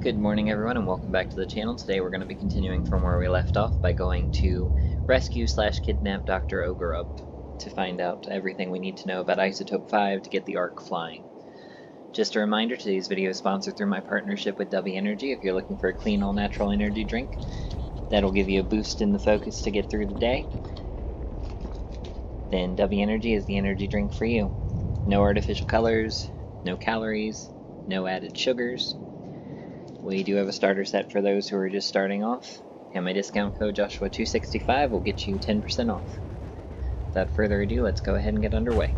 Good morning everyone and welcome back to the channel. Today we're going to be continuing from where we left off by going to rescue/kidnap Dr. Ogurub to find out everything we need to know about Isotope 5 to get the Ark flying. Just a reminder, today's video is sponsored through my partnership with W Energy. If you're looking for a clean all-natural energy drink, that'll give you a boost in the focus to get through the day, then W Energy is the energy drink for you. No artificial colors, no calories, no added sugars. We do have a starter set for those who are just starting off, and my discount code Joshua265 will get you 10% off. Without further ado, let's go ahead and get underway.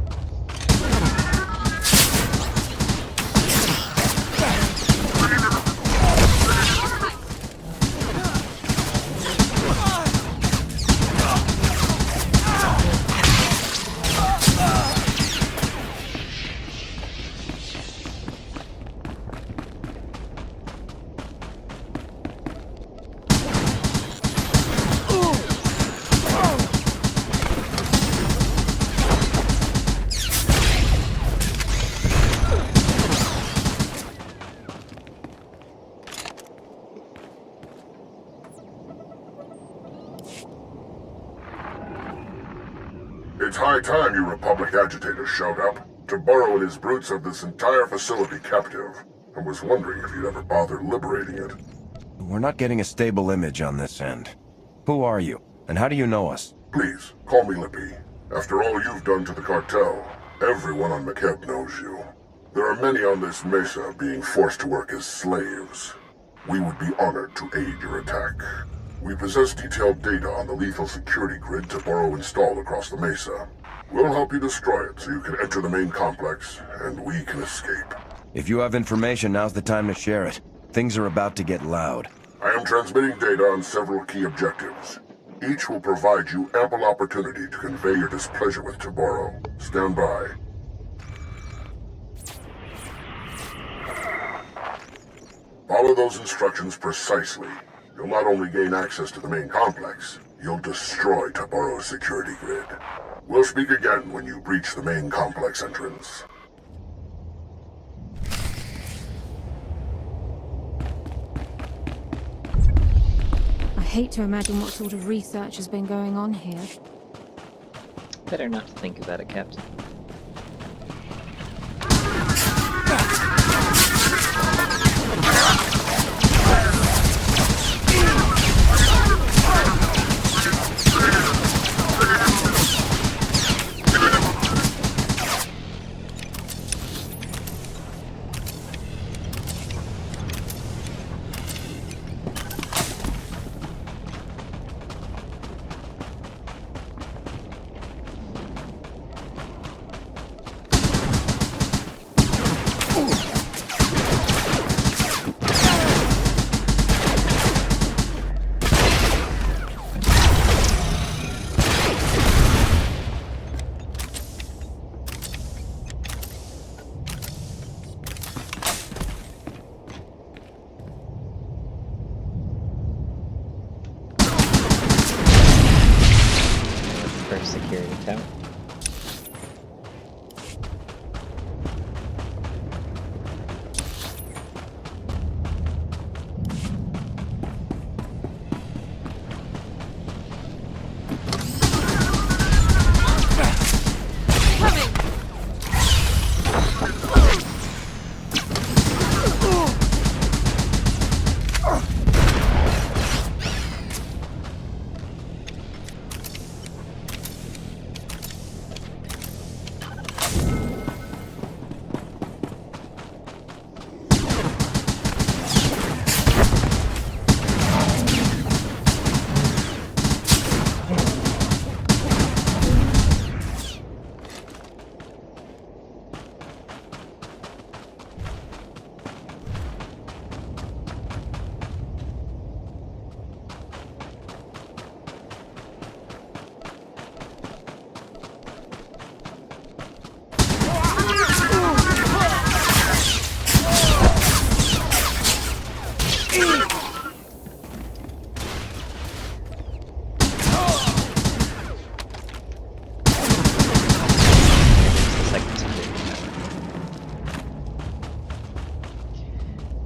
It's high time you Republic agitators showed up. Toborro and his brutes have this entire facility captive, and was wondering if you'd ever bother liberating it. We're not getting a stable image on this end. Who are you, and how do you know us? Please, call me Lippy. After all you've done to the cartel, everyone on Makeb knows you. There are many on this mesa being forced to work as slaves. We would be honored to aid your attack. We possess detailed data on the lethal security grid Toborro installed across the mesa. We'll help you destroy it so you can enter the main complex, and we can escape. If you have information, now's the time to share it. Things are about to get loud. I am transmitting data on several key objectives. Each will provide you ample opportunity to convey your displeasure with Toborro. Stand by. Follow those instructions precisely. You'll not only gain access to the main complex, you'll destroy Toborro's security grid. We'll speak again when you breach the main complex entrance. I hate to imagine what sort of research has been going on here. Better not to think about it, Captain. First security tower.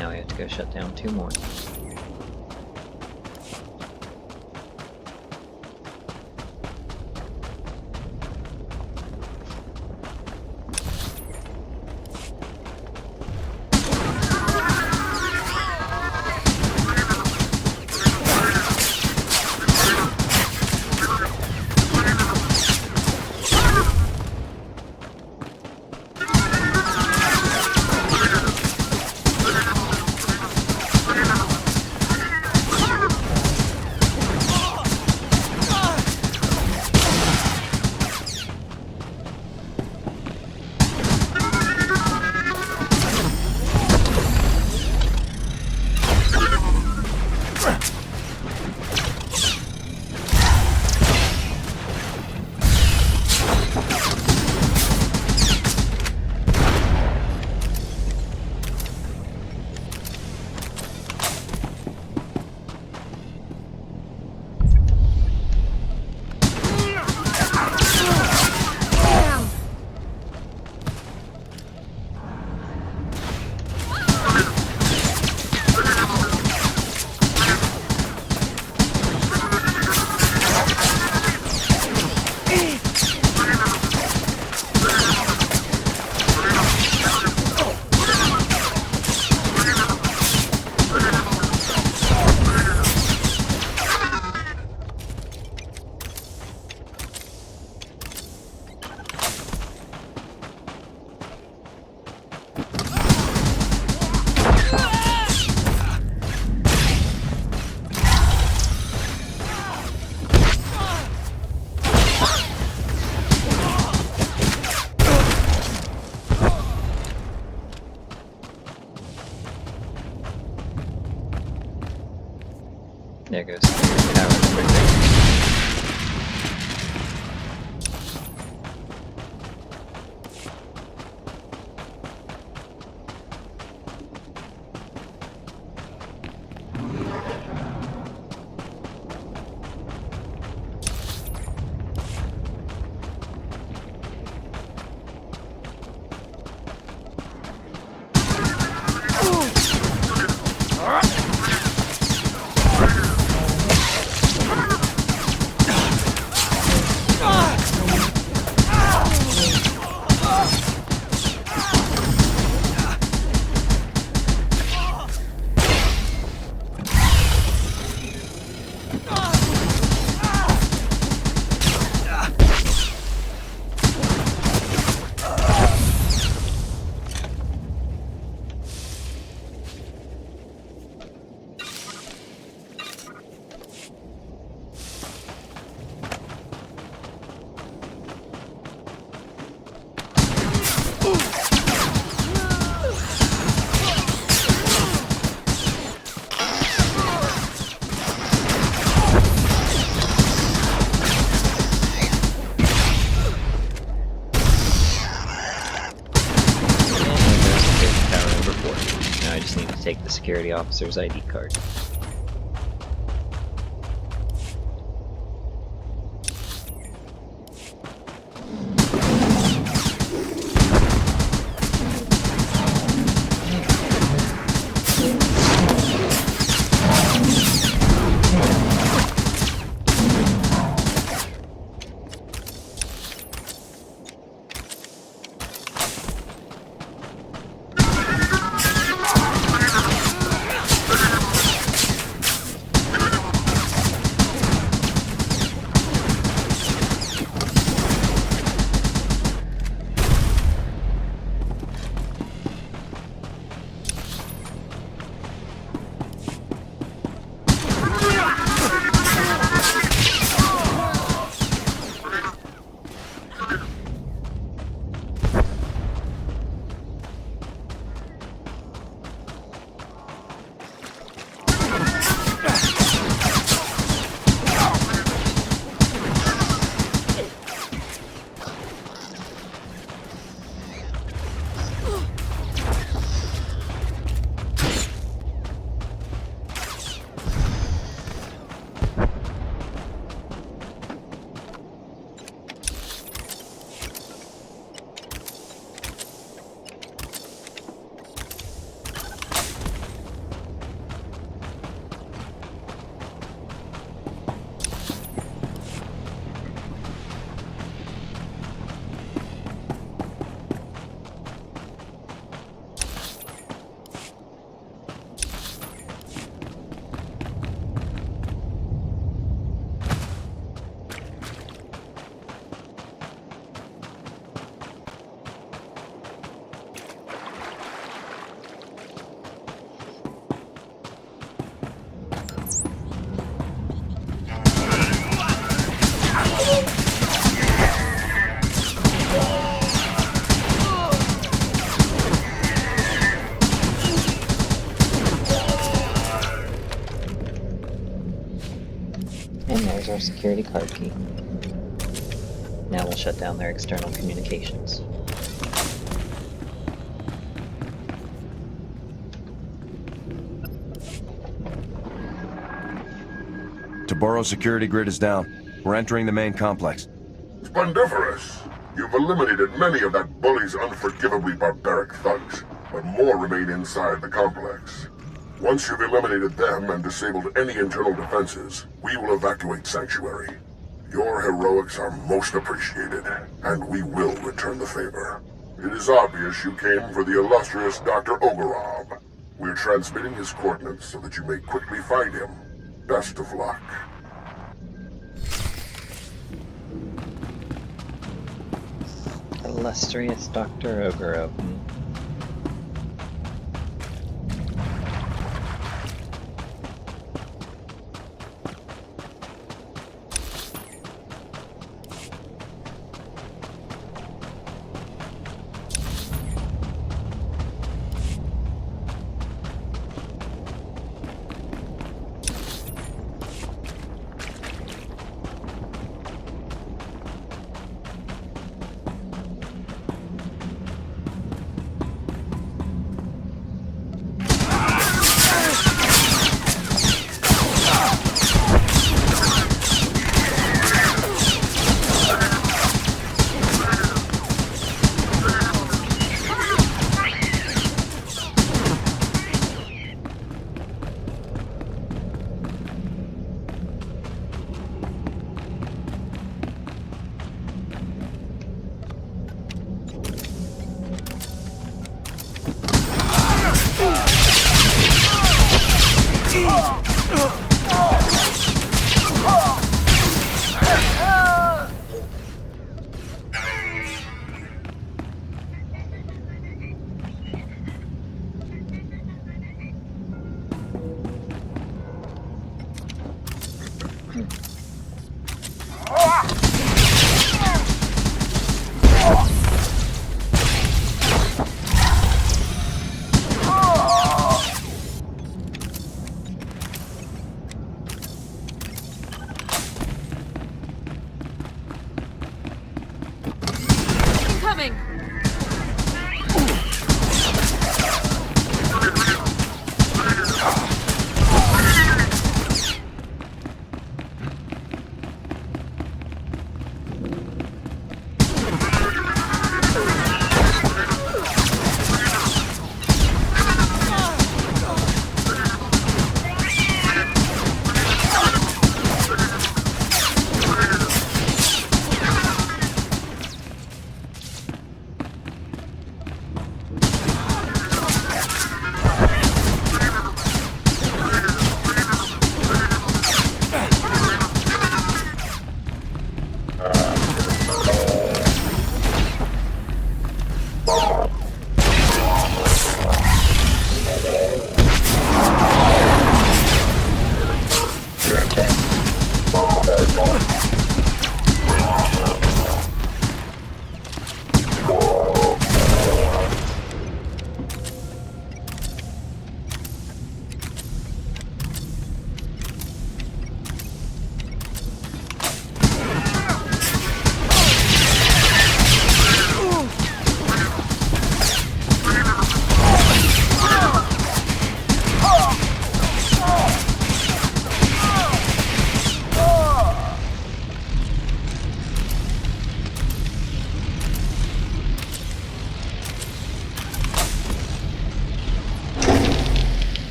Now we have to go shut down 2 more. There goes the power quickly. Take the security officer's ID card. our security card key. Now we'll shut down their external communications. Toborro security grid is down. We're entering the main complex. Splendiferous! You've eliminated many of that bully's unforgivably barbaric thugs, but more remain inside the complex. Once you've eliminated them and disabled any internal defenses, we will evacuate Sanctuary. Your heroics are most appreciated, and we will return the favor. It is obvious you came for the illustrious Dr. Ogorov. We're transmitting his coordinates so that you may quickly find him. Best of luck. Illustrious Dr. Ogorov.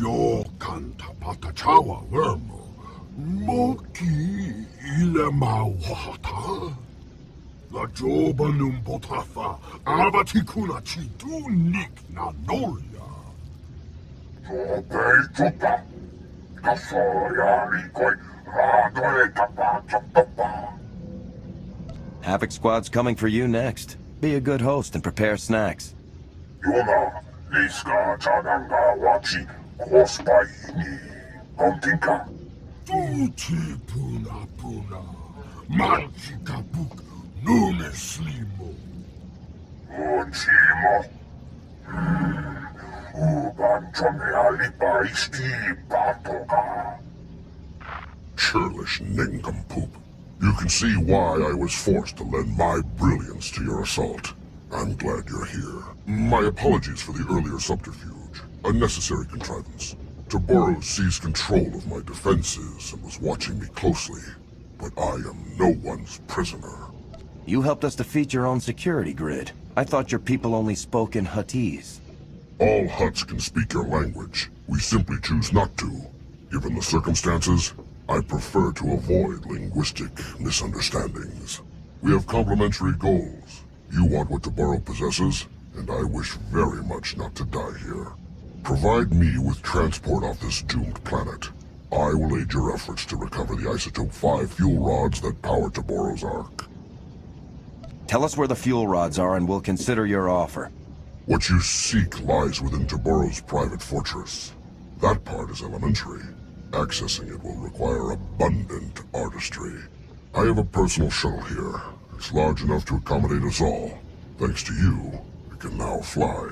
Yokanta patachawa vermo. Moki ile mauhata. La joba num botafa. Abatikuna chitunik na nolia. Sobe chupa. Kasoya rikoi. Radoe tapa chapapa. Havoc Squad's coming for you next. Be a good host and prepare snacks. Yona, Liska, Chananga, Wachi, Kwospaini, Kontinka. Tuti puna puna, manchika buk, nume slimo. Unchimo. Uban chome alipa isti patoka. Churlish nincompoop. You can see why I was forced to lend my brilliance to your assault. I'm glad you're here. My apologies for the earlier subterfuge. A necessary contrivance. Toborro seized control of my defenses and was watching me closely. But I am no one's prisoner. You helped us defeat your own security grid. I thought your people only spoke in Huttese. All Hutts can speak your language. We simply choose not to. Given the circumstances, I prefer to avoid linguistic misunderstandings. We have complementary goals. You want what Toborro possesses, and I wish very much not to die here. Provide me with transport off this doomed planet. I will aid your efforts to recover the Isotope 5 fuel rods that power Toborro's Ark. Tell us where the fuel rods are and we'll consider your offer. What you seek lies within Toborro's private fortress. That part is elementary. Accessing it will require abundant artistry. I have a personal shuttle here. It's large enough to accommodate us all. Thanks to you, we can now fly.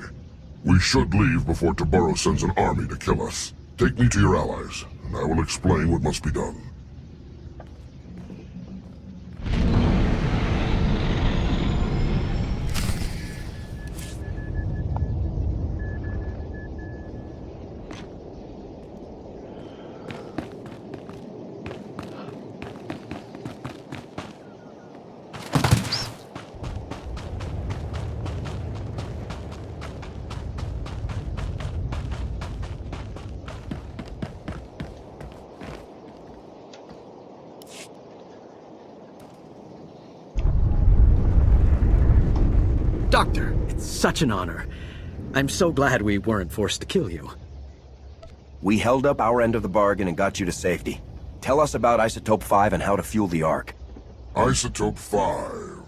We should leave before Toborro sends an army to kill us. Take me to your allies, and I will explain what must be done. Doctor, it's such an honor. I'm so glad we weren't forced to kill you. We held up our end of the bargain and got you to safety. Tell us about Isotope 5 and how to fuel the Ark. Isotope 5.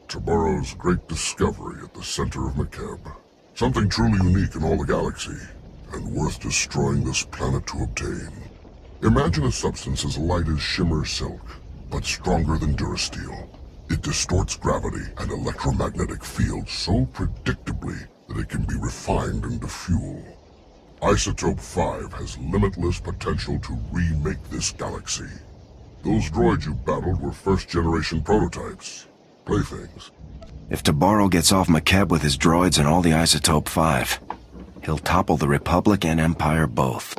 Toborro's great discovery at the center of Makeb. Something truly unique in all the galaxy, and worth destroying this planet to obtain. Imagine a substance as light as shimmer silk, but stronger than Durasteel. It distorts gravity and electromagnetic fields so predictably that it can be refined into fuel. Isotope 5 has limitless potential to remake this galaxy. Those droids you battled were first-generation prototypes. Playthings. If Toborro gets off Makeb with his droids and all the Isotope 5, he'll topple the Republic and Empire both.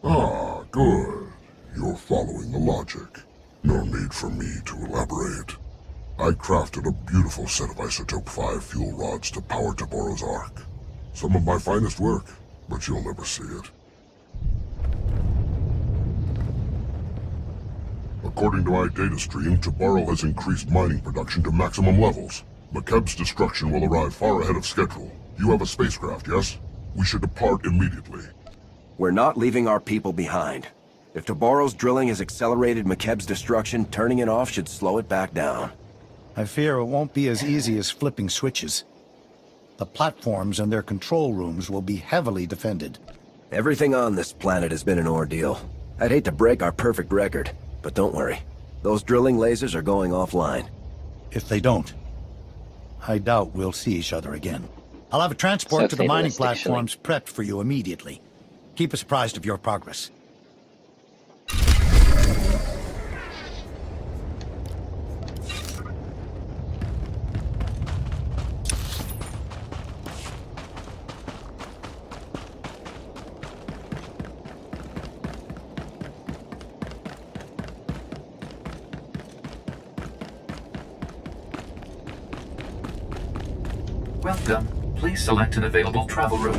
Ah, good. You're following the logic. No need for me to elaborate. I crafted a beautiful set of Isotope 5 fuel rods to power Toborro's Ark. Some of my finest work, but you'll never see it. According to my data stream, Toborro has increased mining production to maximum levels. Makeb's destruction will arrive far ahead of schedule. You have a spacecraft, yes? We should depart immediately. We're not leaving our people behind. If Toborro's drilling has accelerated Makeb's destruction, turning it off should slow it back down. I fear it won't be as easy as flipping switches. The platforms and their control rooms will be heavily defended. Everything on this planet has been an ordeal. I'd hate to break our perfect record, but don't worry. Those drilling lasers are going offline. If they don't, I doubt we'll see each other again. I'll have a transport to the mining platforms prepped for you immediately. Keep us apprised of your progress. Welcome. Please select an available travel route.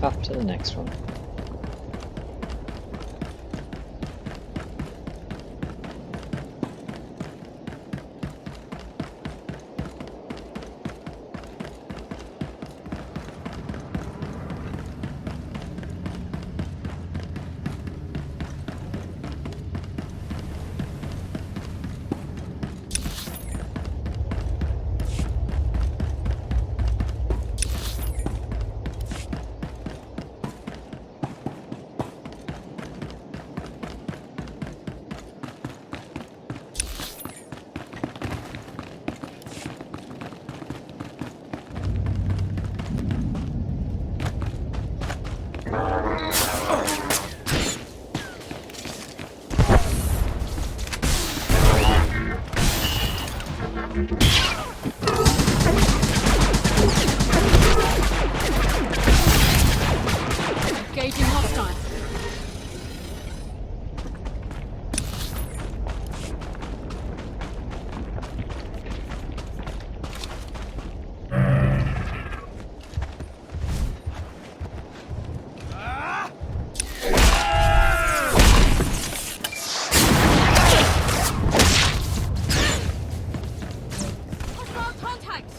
Off to the next one. Engaging hostile. Hostile contact!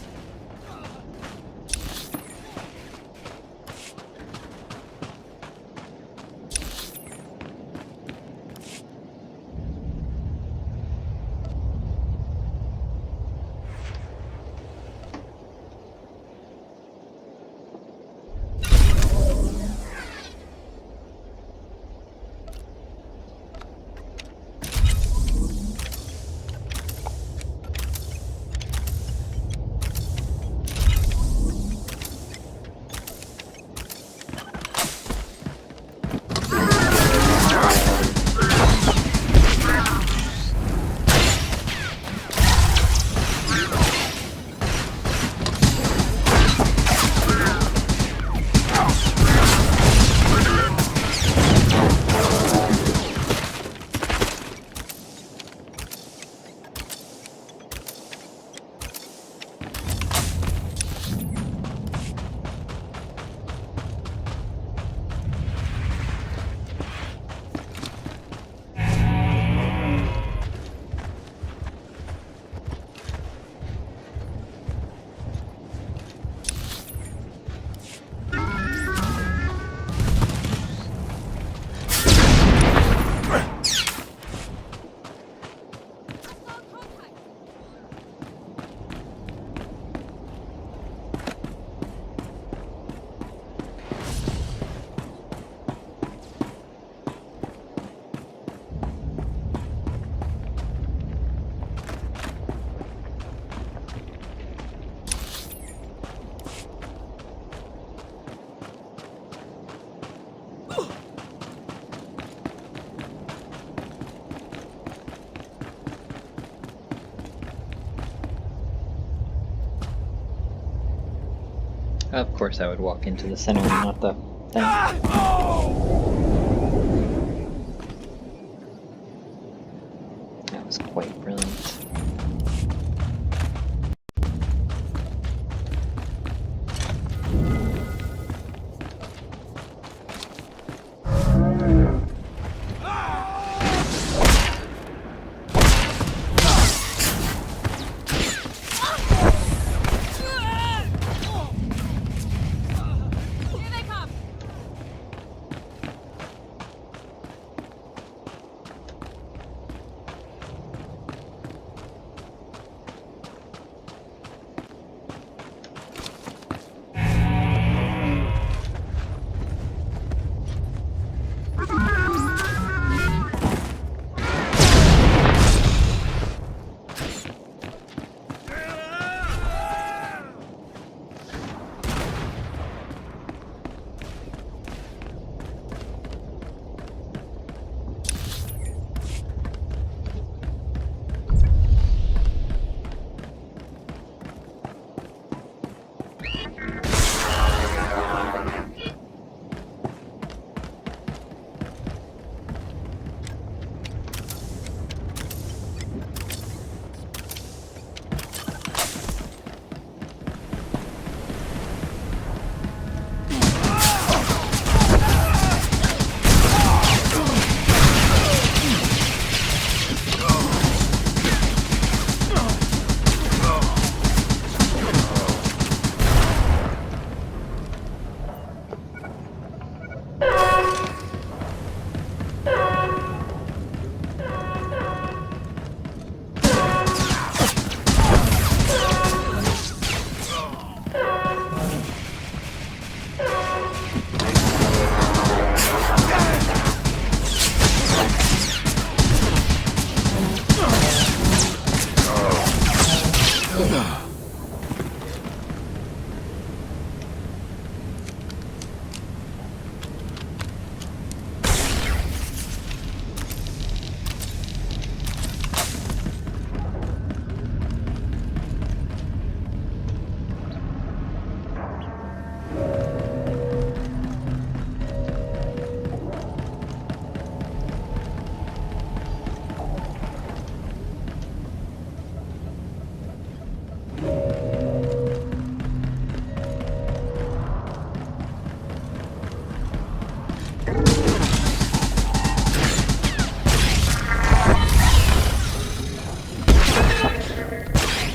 Of course I would walk into the center and not the thing. That was quite brilliant.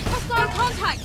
Hostile contact!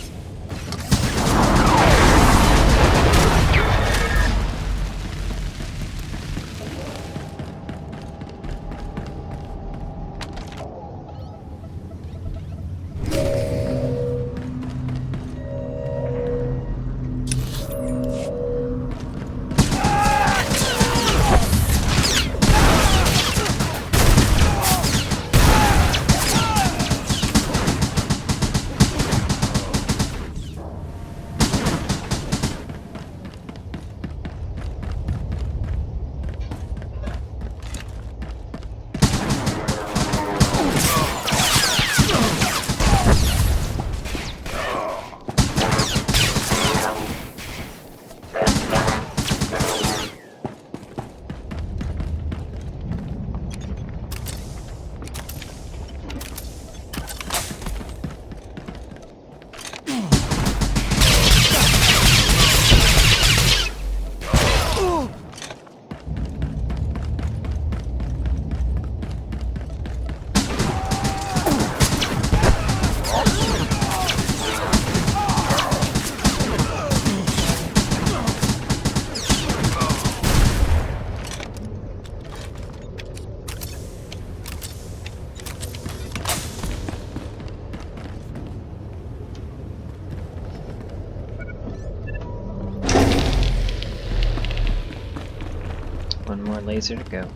One more laser to go.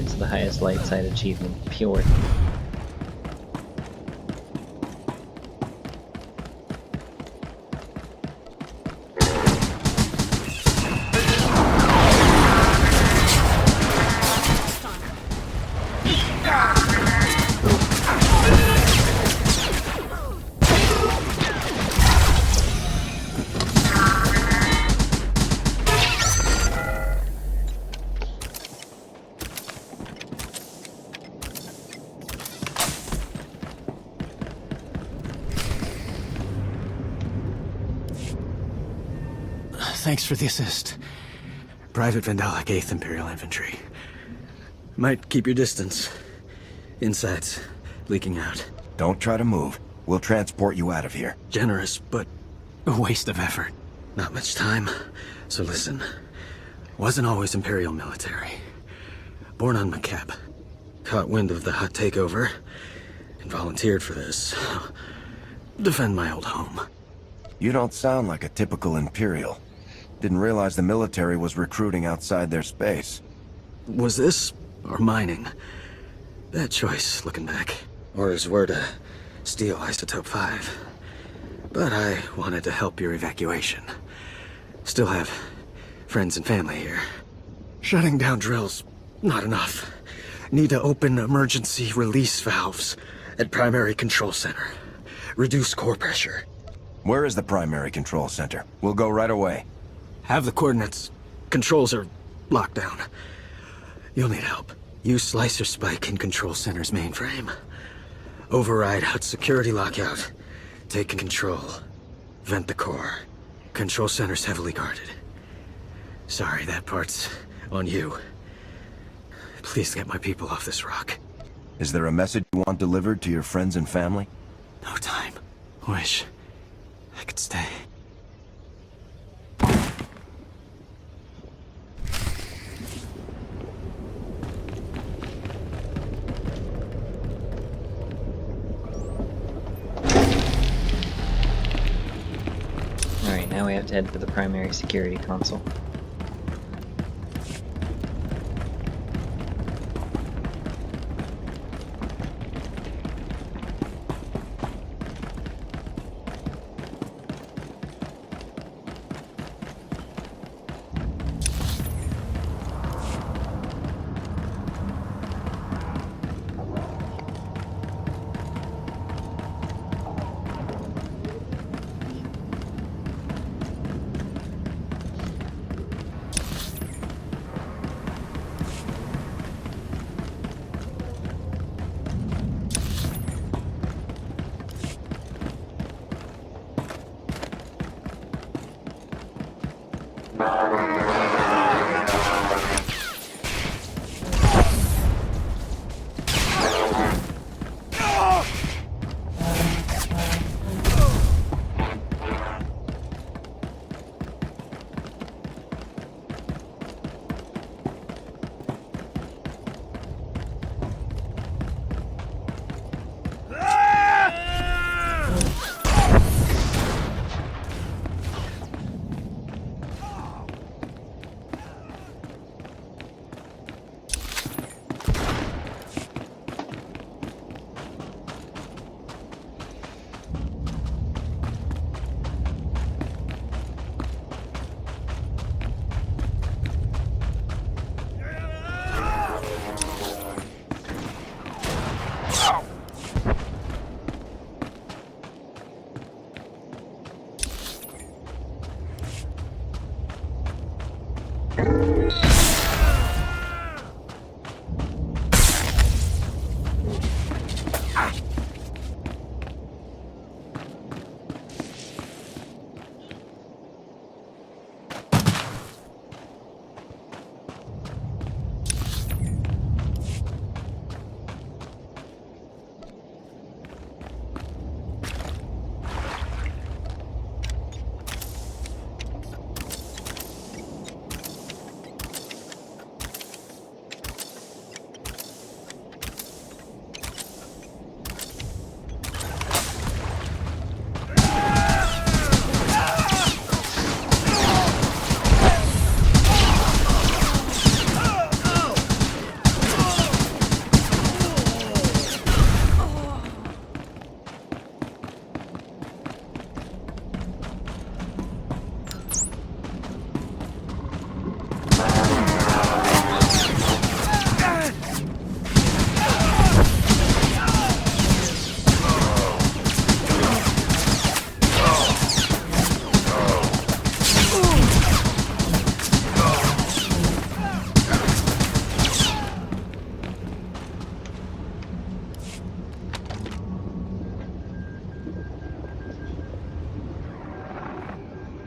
upgrade to the highest light side achievement, Pure. Thanks for the assist. Private Vandalic 8th Imperial Infantry. Might keep your distance. Insides leaking out. Don't try to move. We'll transport you out of here. Generous, but a waste of effort. Not much time. So listen. Wasn't always Imperial military. Born on Makeb. Caught wind of the Hutt takeover and volunteered for this. Defend my old home. You don't sound like a typical Imperial. Didn't realize the military was recruiting outside their space. Was this, or mining? Bad choice, looking back. Orders were to steal Isotope 5. But I wanted to help your evacuation. Still have friends and family here. Shutting down drills, not enough. Need to open emergency release valves at primary control center. Reduce core pressure. Where is the primary control center? We'll go right away. Have the coordinates. Controls are locked down. You'll need help. Use Slicer Spike in Control Center's mainframe. Override Hutt security lockout. Take control. Vent the core. Control Center's heavily guarded. Sorry, that part's on you. Please get my people off this rock. Is there a message you want delivered to your friends and family? No time. Wish I could stay. Alright, now we have to head for the primary security console.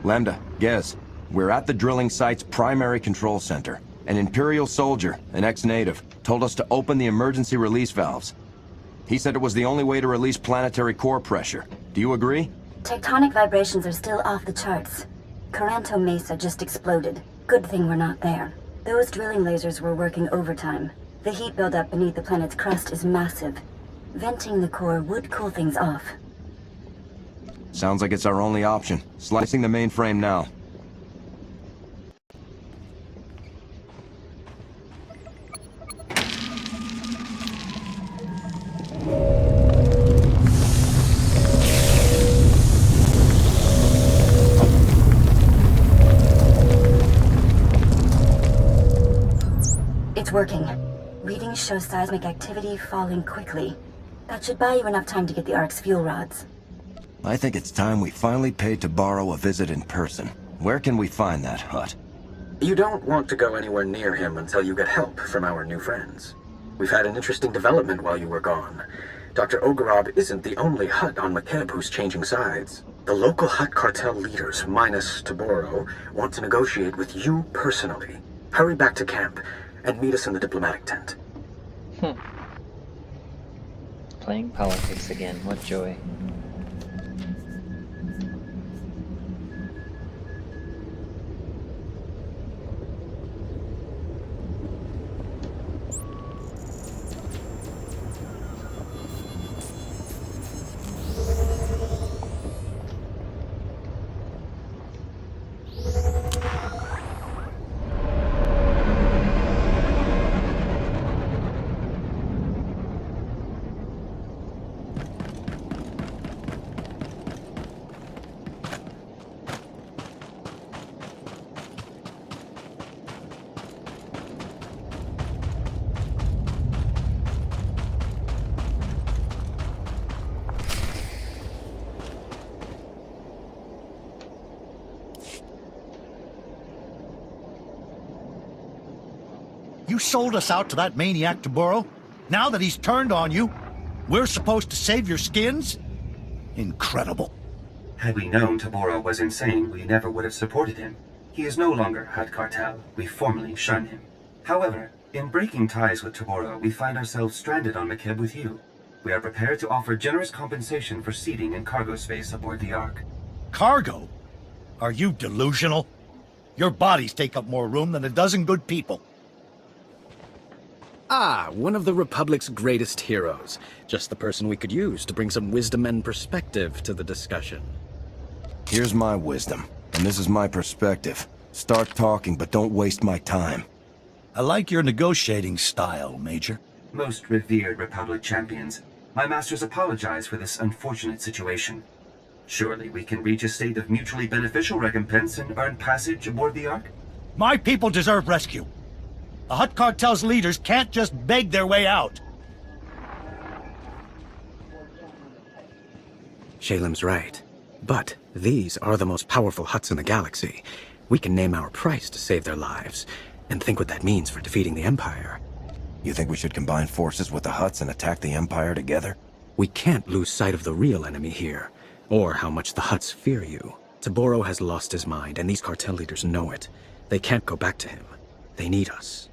Lambda, Gez, we're at the drilling site's primary control center. An Imperial soldier, an ex-native, told us to open the emergency release valves. He said it was the only way to release planetary core pressure. Do you agree? Tectonic vibrations are still off the charts. Coranto Mesa just exploded. Good thing we're not there. Those drilling lasers were working overtime. The heat buildup beneath the planet's crust is massive. Venting the core would cool things off. Sounds like it's our only option. Slicing the mainframe now. It's working. Readings show seismic activity falling quickly. That should buy you enough time to get the Ark's fuel rods. I think it's time we finally paid Toborro a visit in person. Where can we find that Hutt? You don't want to go anywhere near him until you get help from our new friends. We've had an interesting development while you were gone. Dr. Ogarob isn't the only Hutt on Makeb who's changing sides. The local Hutt Cartel leaders, minus Toborro, want to negotiate with you personally. Hurry back to camp and meet us in the diplomatic tent. Playing politics again, what joy. You sold us out to that maniac Toborro? Now that he's turned on you, we're supposed to save your skins? Incredible. Had we known Toborro was insane, we never would have supported him. He is no longer Hutt Cartel. We formally shun him. However, in breaking ties with Toborro, we find ourselves stranded on Makeb with you. We are prepared to offer generous compensation for seating and cargo space aboard the Ark. Cargo? Are you delusional? Your bodies take up more room than a dozen good people. Ah, one of the Republic's greatest heroes. Just the person we could use to bring some wisdom and perspective to the discussion. Here's my wisdom, and this is my perspective. Start talking, but don't waste my time. I like your negotiating style, Major. Most revered Republic champions, my masters apologize for this unfortunate situation. Surely we can reach a state of mutually beneficial recompense and earn passage aboard the Ark? My people deserve rescue. The Hutt Cartel's leaders can't just beg their way out. Shalem's right. But these are the most powerful Hutts in the galaxy. We can name our price to save their lives, and think what that means for defeating the Empire. You think we should combine forces with the Hutts and attack the Empire together? We can't lose sight of the real enemy here, or how much the Hutts fear you. Toborro has lost his mind, and these cartel leaders know it. They can't go back to him. They need us.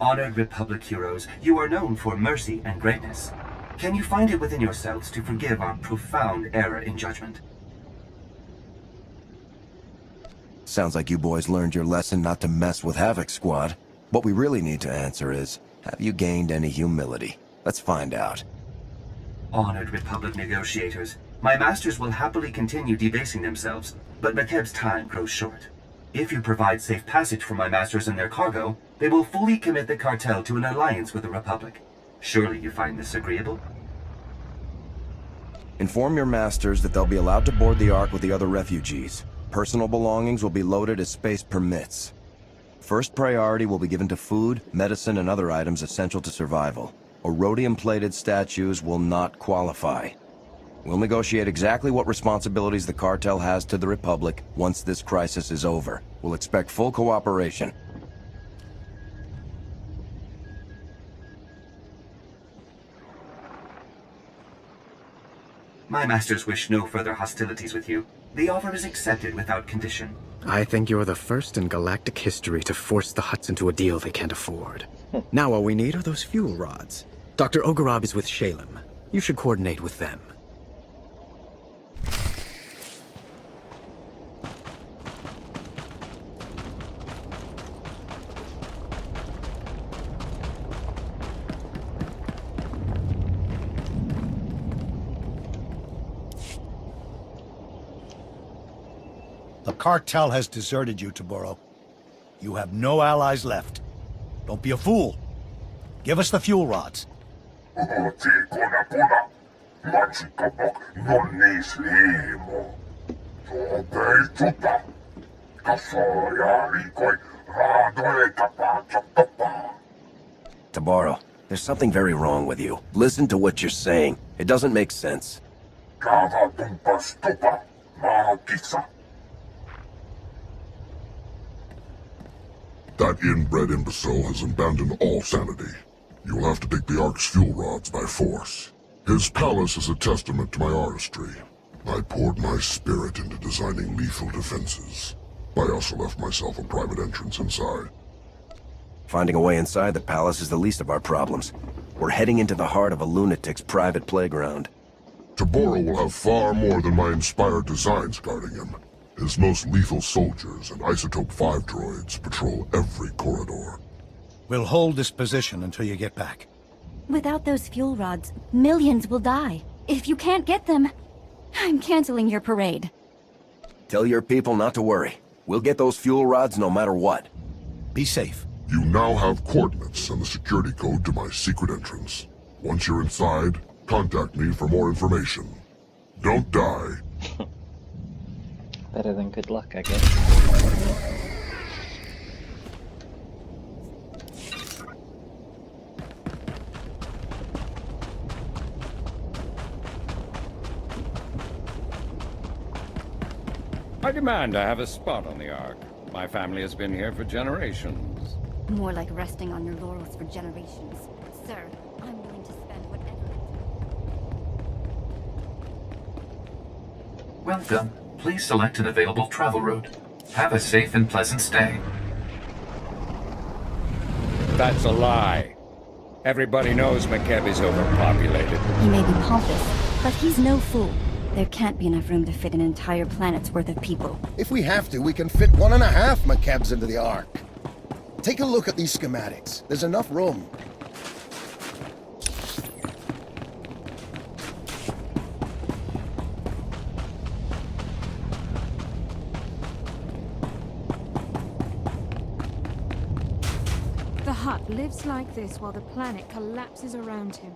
Honored Republic heroes, you are known for mercy and greatness. Can you find it within yourselves to forgive our profound error in judgment? Sounds like you boys learned your lesson not to mess with Havoc Squad. What we really need to answer is, have you gained any humility? Let's find out. Honored Republic negotiators, my masters will happily continue debasing themselves, but Makeb's time grows short. If you provide safe passage for my masters and their cargo, they will fully commit the cartel to an alliance with the Republic. Surely you find this agreeable? Inform your masters that they'll be allowed to board the Ark with the other refugees. Personal belongings will be loaded as space permits. First priority will be given to food, medicine, and other items essential to survival. Rhodium-plated statues will not qualify. We'll negotiate exactly what responsibilities the cartel has to the Republic once this crisis is over. We'll expect full cooperation. My masters wish no further hostilities with you. The offer is accepted without condition. I think you're the first in galactic history to force the Hutts into a deal they can't afford. Now all we need are those fuel rods. Dr. Ogorob is with Shalem. You should coordinate with them. The cartel has deserted you, Toborro. You have no allies left. Don't be a fool. Give us the fuel rods. Toborro, there's something very wrong with you. Listen to what you're saying. It doesn't make sense. That inbred imbecile has abandoned all sanity. You will have to take the Ark's fuel rods by force. His palace is a testament to my artistry. I poured my spirit into designing lethal defenses. I also left myself a private entrance inside. Finding a way inside the palace is the least of our problems. We're heading into the heart of a lunatic's private playground. Toborro will have far more than my inspired designs guarding him. His most lethal soldiers and Isotope 5 droids patrol every corridor. We'll hold this position until you get back. Without those fuel rods, millions will die. If you can't get them, I'm canceling your parade. Tell your people not to worry. We'll get those fuel rods no matter what. Be safe. You now have coordinates and the security code to my secret entrance. Once you're inside, contact me for more information. Don't die. Better than good luck, I guess. I demand I have a spot on the Ark. My family has been here for generations. More like resting on your laurels for generations. Sir, I'm willing to spend whatever it takes. Welcome. Please select an available travel route. Have a safe and pleasant stay. That's a lie. Everybody knows Makeb is overpopulated. He may be pompous, but he's no fool. There can't be enough room to fit an entire planet's worth of people. If we have to, we can fit 1.5 Makebs into the Ark. Take a look at these schematics. There's enough room. The Hutt lives like this while the planet collapses around him.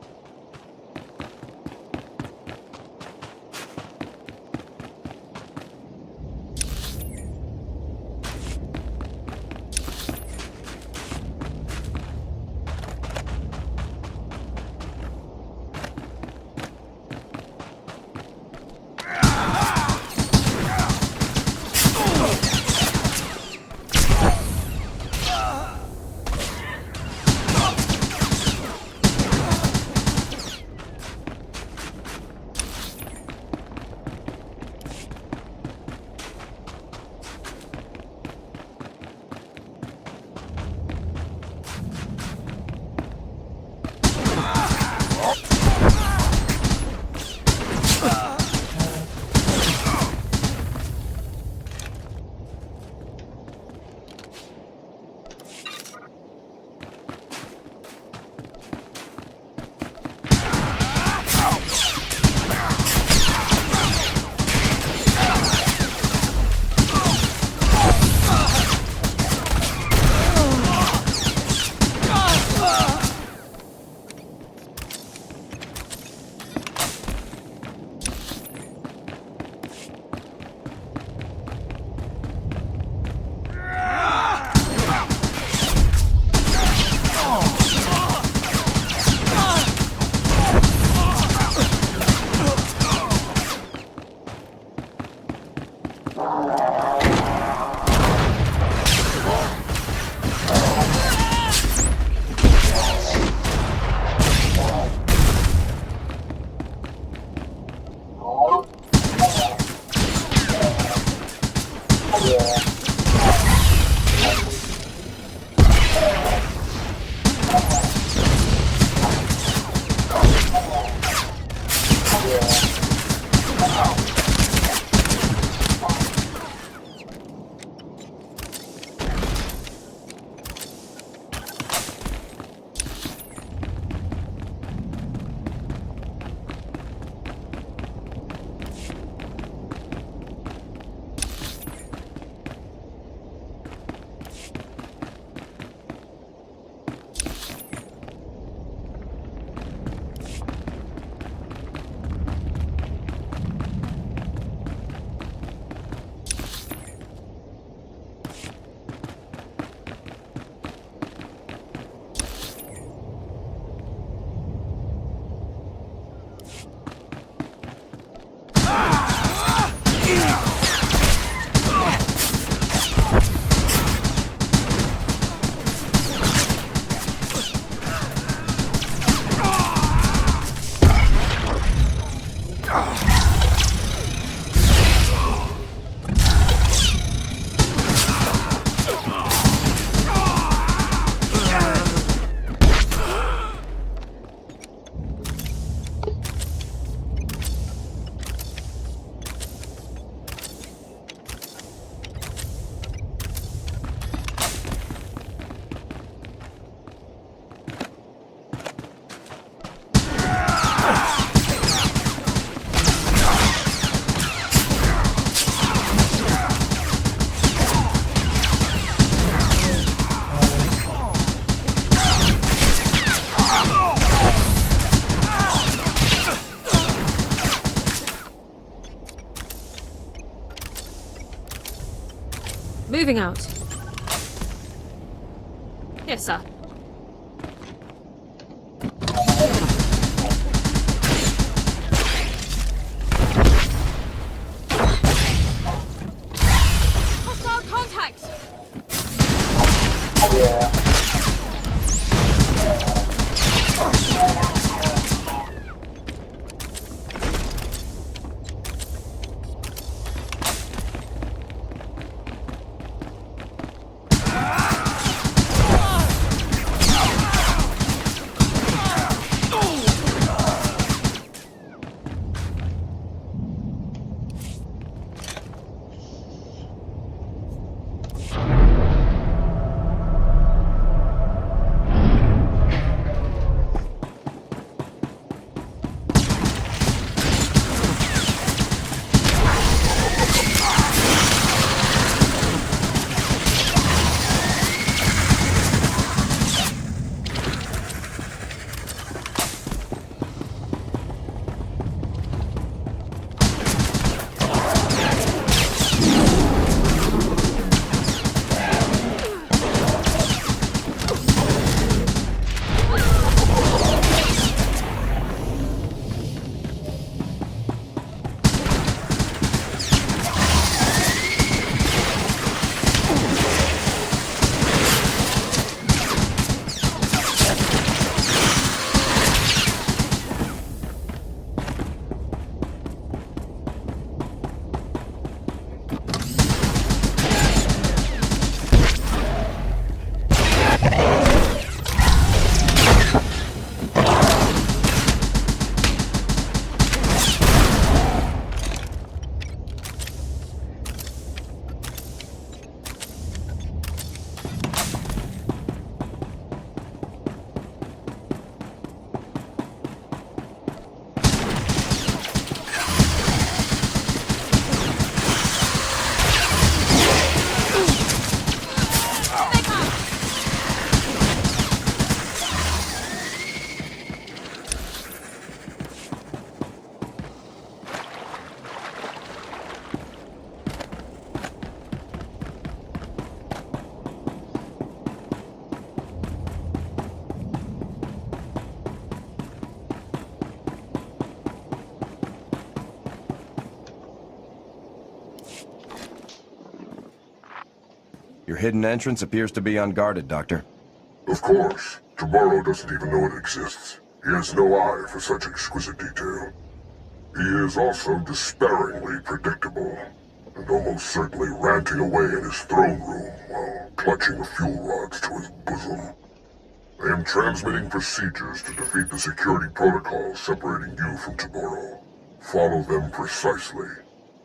Moving out. Yes, sir. Hostile contact! Your hidden entrance appears to be unguarded, Doctor. Of course. Toborro doesn't even know it exists. He has no eye for such exquisite detail. He is also despairingly predictable, and almost certainly ranting away in his throne room while clutching the fuel rods to his bosom. I am transmitting procedures to defeat the security protocols separating you from Toborro. Follow them precisely.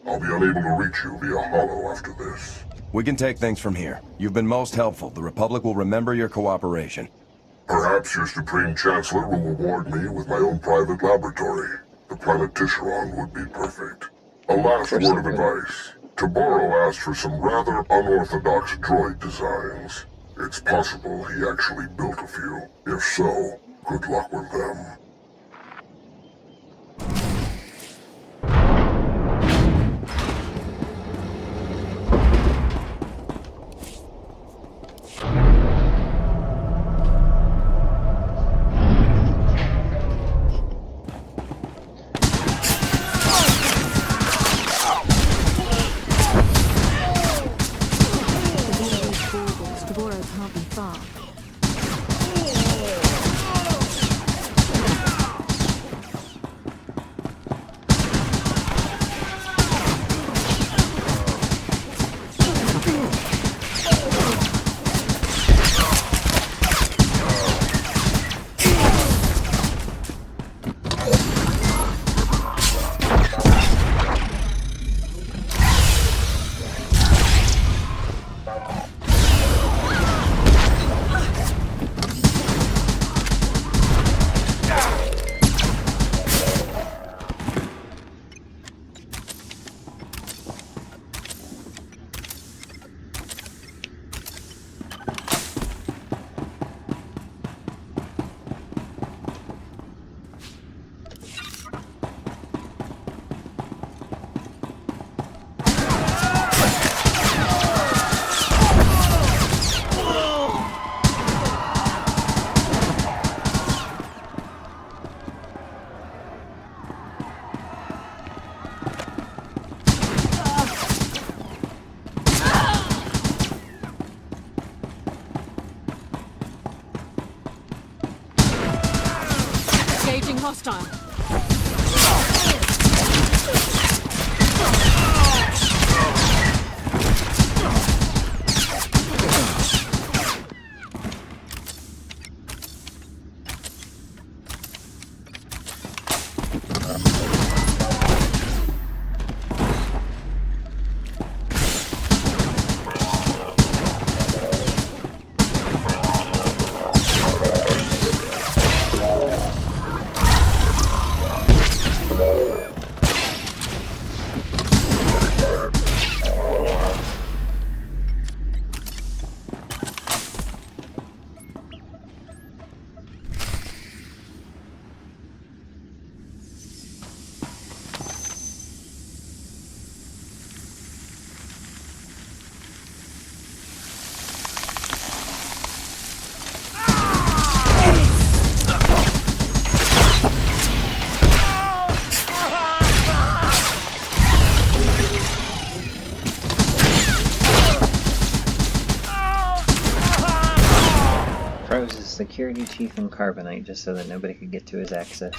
I'll be unable to reach you via holo after this. We can take things from here. You've been most helpful. The Republic will remember your cooperation. Perhaps your Supreme Chancellor will reward me with my own private laboratory. The planet Tisharon would be perfect. A last word of advice. Toborro asked for some rather unorthodox droid designs. It's possible he actually built a few. If so, good luck with them. Toborro can't be far. Hostile. Security chief in Carbonite just so that nobody could get to his access.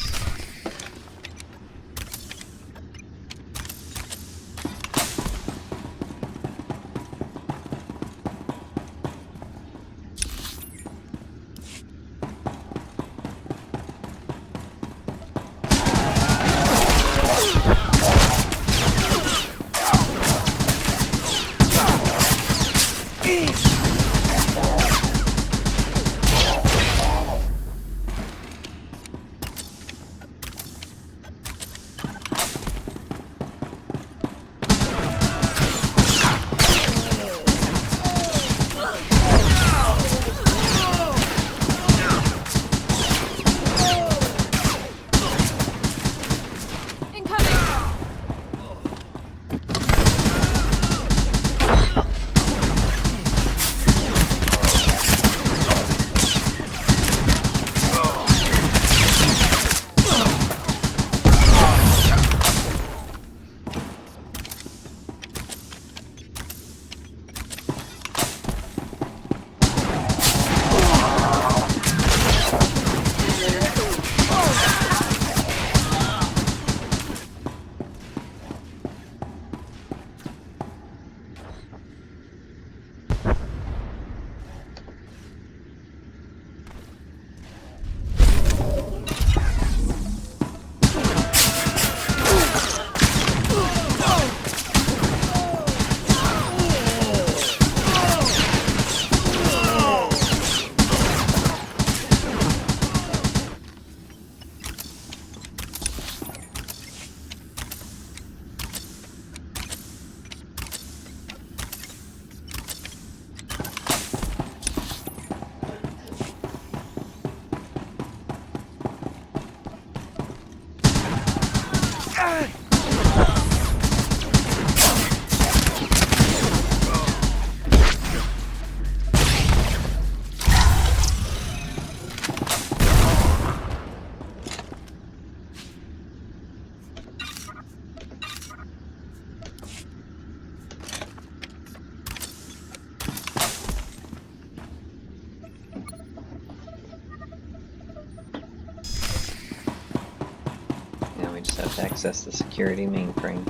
we just have to access the security mainframe.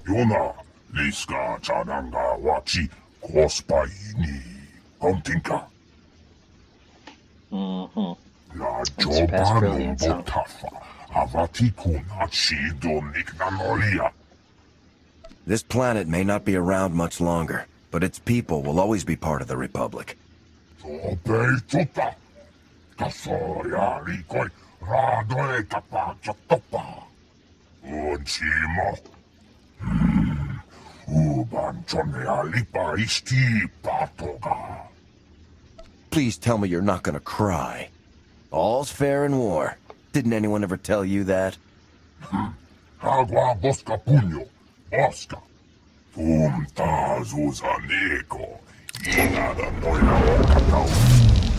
Yona, Liska Chananga Wachi, Kospaini, Pontinka. La Jobanu Botafa, Avatikuna Chido Niknanolia. This planet may not be around much longer, but its people will always be part of the Republic. Sobeituta, Kasoya Rikoi, Radoeta Pachatopa, Unchimo. Please tell me you're not gonna cry. All's fair in war. Didn't anyone ever tell you that? Agua Bosca Puño, Oscar. Zuza Nico, Inada Noia Ocatau,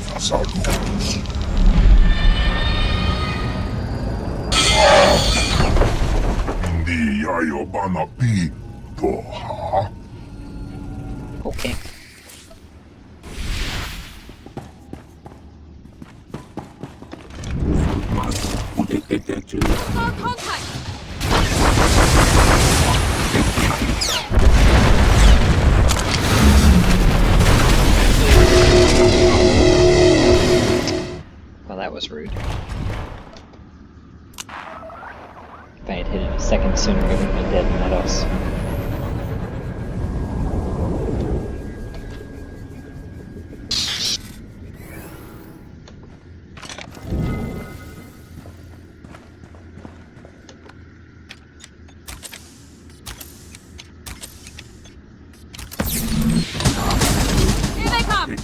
Sasalus. Indi Yayo Banapi, Poha. Okay. Contact! Well, that was rude. If I had hit it a second sooner, it would have been dead, not us. Here they come!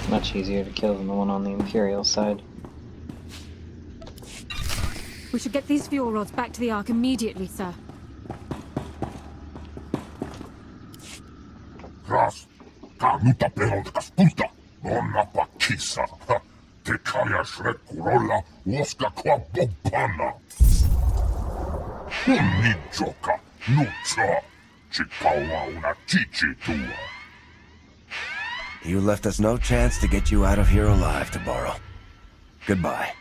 Much easier to kill than the one on the Imperial side. We should get these fuel rods back to the Ark immediately, sir. Ras, Kanuta Pelotkas Punta, Monna Pakisa, Tekaya Shrek Kurola, Woska Kwa Bobana. Unijoka, Nucha, Chikawa una Chichi Tua. You left us no chance to get you out of here alive, Toborro. Goodbye.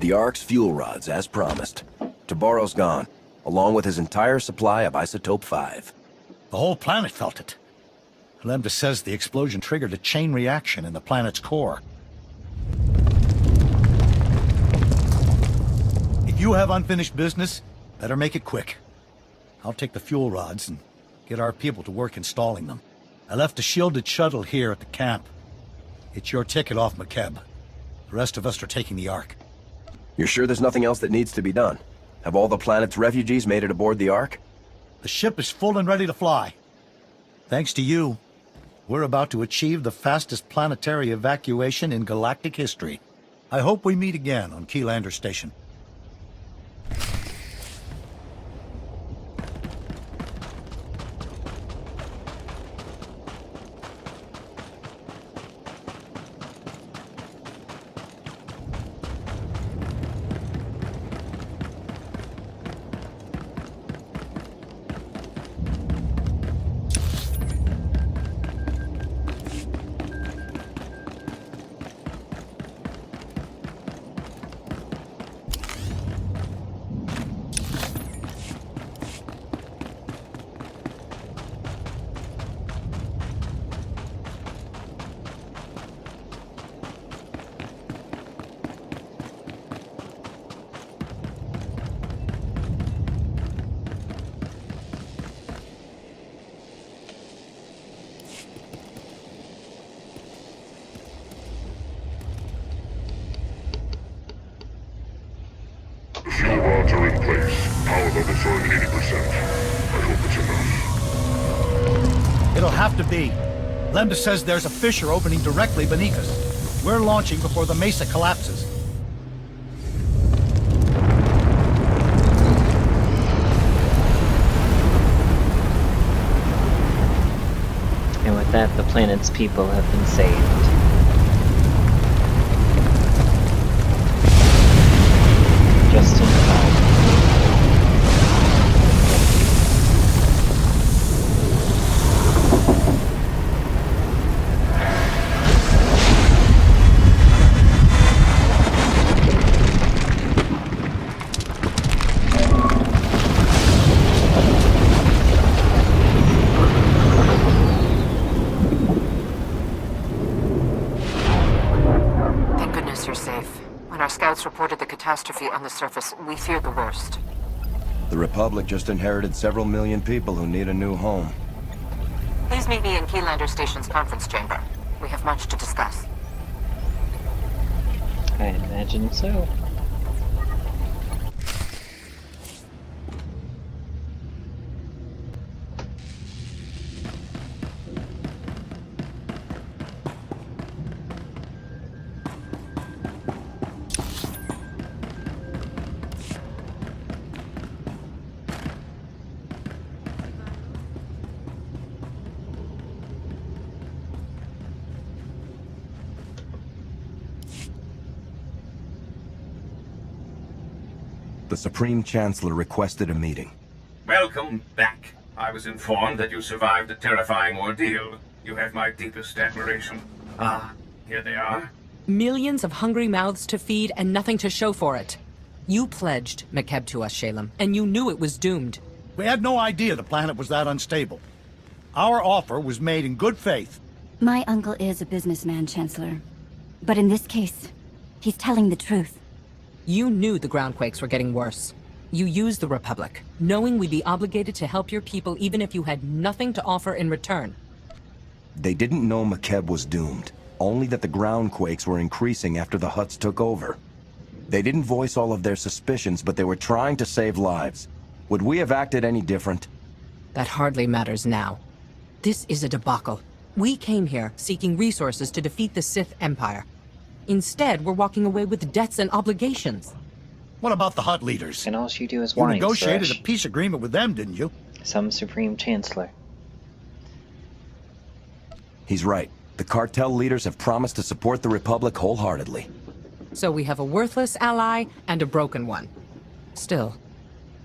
The Ark's fuel rods, as promised. Toborro's gone, along with his entire supply of Isotope 5. The whole planet felt it. Lambda says the explosion triggered a chain reaction in the planet's core. If you have unfinished business, better make it quick. I'll take the fuel rods and get our people to work installing them. I left a shielded shuttle here at the camp. It's your ticket off Makeb. The rest of us are taking the Ark. You're sure there's nothing else that needs to be done? Have all the planet's refugees made it aboard the Ark? The ship is full and ready to fly. Thanks to you, we're about to achieve the fastest planetary evacuation in galactic history. I hope we meet again on Keylander Station. Fuel rods are in place. Power levels are at 80%. I hope it's enough. It'll have to be. Lambda says there's a fissure opening directly beneath us. We're launching before the mesa collapses. And with that, the planet's people have been saved. Just in time. Thank goodness you're safe. When our scouts reported the catastrophe on the surface, we feared the worst. The Republic just inherited several million people who need a new home. Please meet me in Keylander Station's conference chamber. We have much to discuss. I imagine so. The Supreme Chancellor requested a meeting. Welcome back. I was informed that you survived a terrifying ordeal. You have my deepest admiration. Ah, here they are. Millions of hungry mouths to feed and nothing to show for it. You pledged Makeb to us, Shalem, and you knew it was doomed. We had no idea the planet was that unstable. Our offer was made in good faith. My uncle is a businessman, Chancellor. But in this case, he's telling the truth. You knew the groundquakes were getting worse. You used the Republic, knowing we'd be obligated to help your people even if you had nothing to offer in return. They didn't know Makeb was doomed, only that the groundquakes were increasing after the Hutts took over. They didn't voice all of their suspicions, but they were trying to save lives. Would we have acted any different? That hardly matters now. This is a debacle. We came here seeking resources to defeat the Sith Empire. Instead, we're walking away with debts and obligations. What about the Hutt leaders? And all you do is You whine, negotiated Suresh. a peace agreement with them, didn't you? Some Supreme Chancellor. He's right. The cartel leaders have promised to support the Republic wholeheartedly. So we have a worthless ally and a broken one. Still,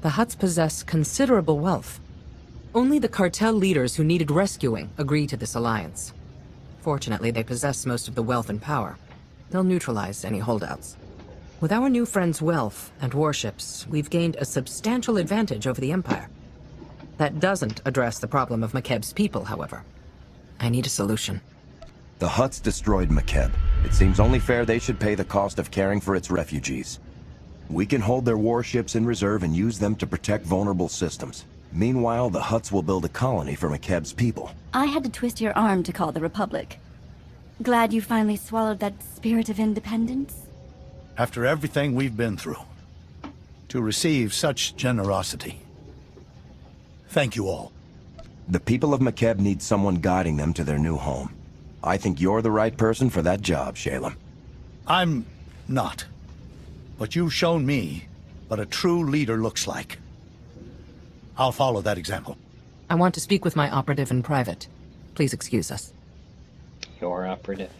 the Hutts possess considerable wealth. Only the cartel leaders who needed rescuing agreed to this alliance. Fortunately, they possess most of the wealth and power. They'll neutralize any holdouts. With our new friend's wealth and warships, we've gained a substantial advantage over the Empire. That doesn't address the problem of Makeb's people, however. I need a solution. The Hutts destroyed Makeb. It seems only fair they should pay the cost of caring for its refugees. We can hold their warships in reserve and use them to protect vulnerable systems. Meanwhile, the Hutts will build a colony for Makeb's people. I had to twist your arm to call the Republic. Glad you finally swallowed that spirit of independence? After everything we've been through. To receive such generosity. Thank you all. The people of Makeb need someone guiding them to their new home. I think you're the right person for that job, Shalem. I'm not. But you've shown me what a true leader looks like. I'll follow that example. I want to speak with my operative in private. Please excuse us. Your operative.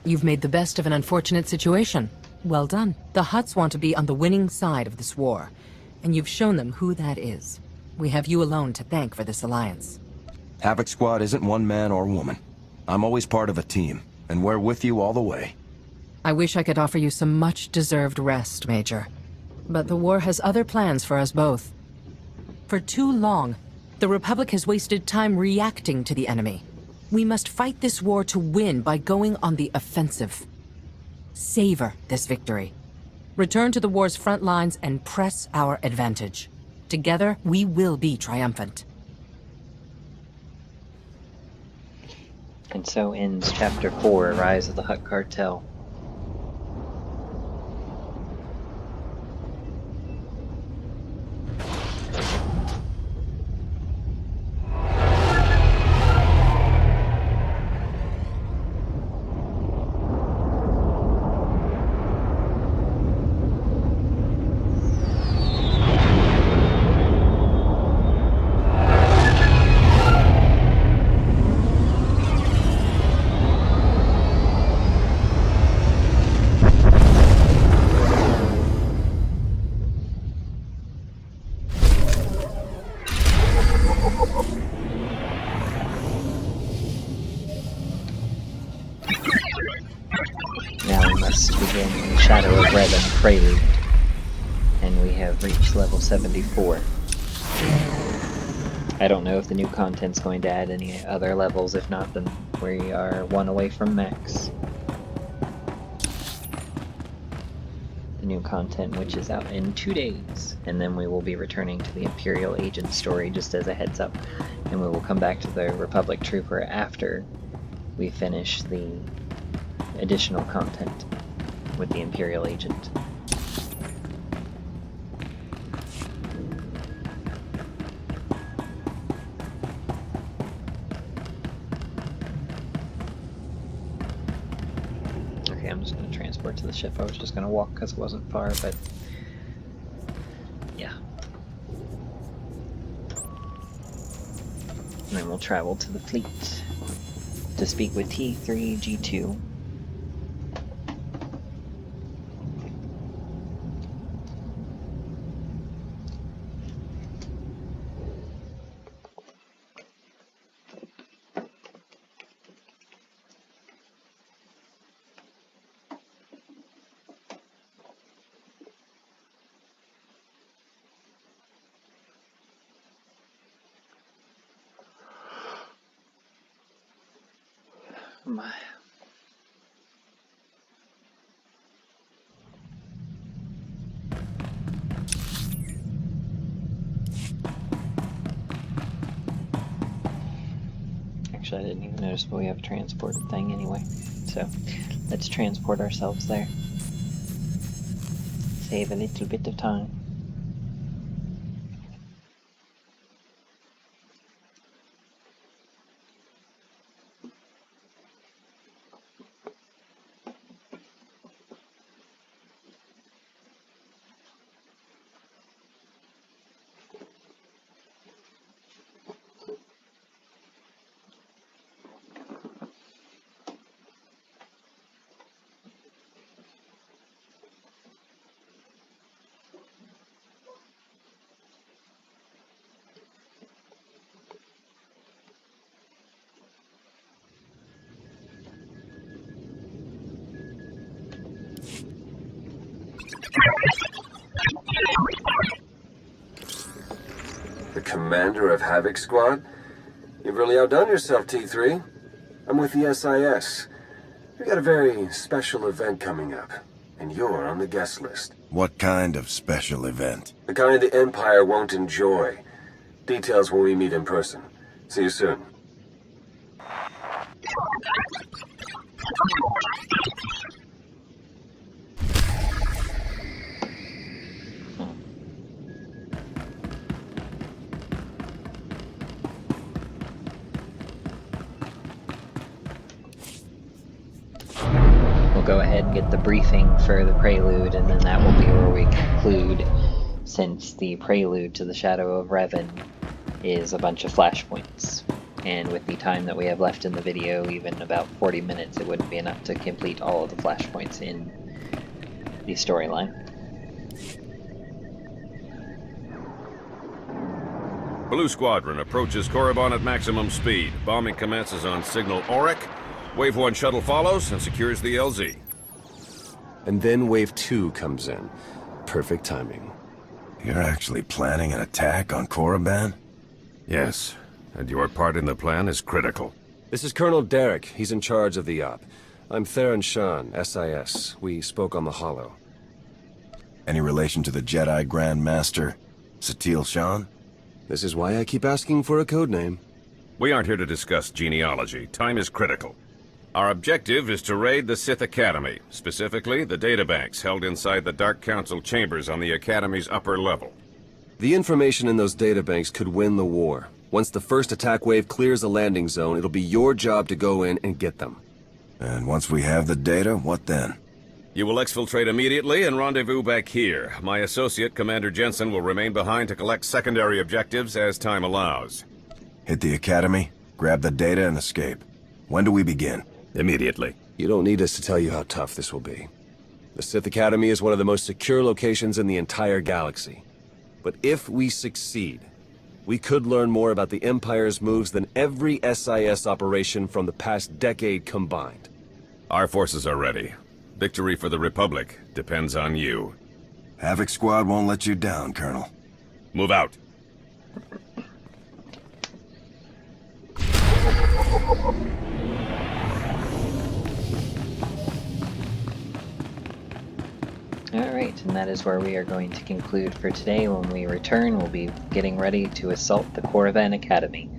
You've made the best of an unfortunate situation. Well done. The Hutts want to be on the winning side of this war, and you've shown them who that is. We have you alone to thank for this alliance. Havoc Squad isn't one man or woman. I'm always part of a team, and we're with you all the way. I wish I could offer you some much-deserved rest, Major. But the war has other plans for us both. For too long, the Republic has wasted time reacting to the enemy. We must fight this war to win by going on the offensive. Savor this victory. Return to the war's front lines and press our advantage. Together, we will be triumphant. And so ends Chapter 4, Rise of the Hutt Cartel. Prelude, and we have reached level 74. I don't know if the new content's going to add any other levels. If not, then we are one away from max. The new content, which is out in 2 days, and then we will be returning to the Imperial Agent story just as a heads up, and we will come back to the Republic Trooper after we finish the additional content with the Imperial Agent. Okay, I'm just going to transport to the ship. I was just going to walk because it wasn't far, but yeah. And then we'll travel to the fleet to speak with T3G2. My. Actually, I didn't even notice, but we have a transported thing anyway. So, let's transport ourselves there. Save a little bit of time. The commander of Havoc Squad? You've really outdone yourself, T3. I'm with the SIS. We've got a very special event coming up, and you're on the guest list. What kind of special event? The kind the Empire won't enjoy. Details when we meet in person. See you soon. ahead and get the briefing for the prelude, and then that will be where we conclude, since the prelude to the Shadow of Revan is a bunch of flashpoints. And with the time that we have left in the video, even about 40 minutes, it wouldn't be enough to complete all of the flashpoints in the storyline. Blue Squadron approaches Korriban at maximum speed. Bombing commences on signal Auric. Wave 1 shuttle follows and secures the LZ. And then Wave 2 comes in. Perfect timing. You're actually planning an attack on Korriban? Yes, and your part in the plan is critical. This is Colonel Derek. He's in charge of the op. I'm Theron Shan, SIS. We spoke on the Hollow. Any relation to the Jedi Grand Master, Satil Shan? This is why I keep asking for a codename. We aren't here to discuss genealogy. Time is critical. Our objective is to raid the Sith Academy, specifically the databanks held inside the Dark Council chambers on the Academy's upper level. The information in those databanks could win the war. Once the first attack wave clears the landing zone, it'll be your job to go in and get them. And once we have the data, what then? You will exfiltrate immediately and rendezvous back here. My associate, Commander Jensen, will remain behind to collect secondary objectives as time allows. Hit the Academy, grab the data, and escape. When do we begin? Immediately. You don't need us to tell you how tough this will be. The Sith Academy is one of the most secure locations in the entire galaxy. But if we succeed, we could learn more about the Empire's moves than every SIS operation from the past decade combined. Our forces are ready. Victory for the Republic depends on you. Havoc Squad won't let you down, Colonel. Move out. Alright, and that is where we are going to conclude for today. When we return, we'll be getting ready to assault the Korriban Academy.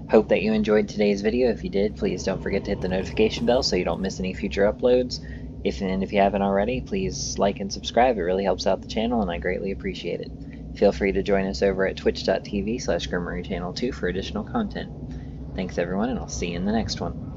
Hope that you enjoyed today's video. If you did, please don't forget to hit the notification bell so you don't miss any future uploads. If you haven't already, please like and subscribe. It really helps out the channel, and I greatly appreciate it. Feel free to join us over at twitch.tv/Gremory Channel 2 for additional content. Thanks everyone, and I'll see you in the next one.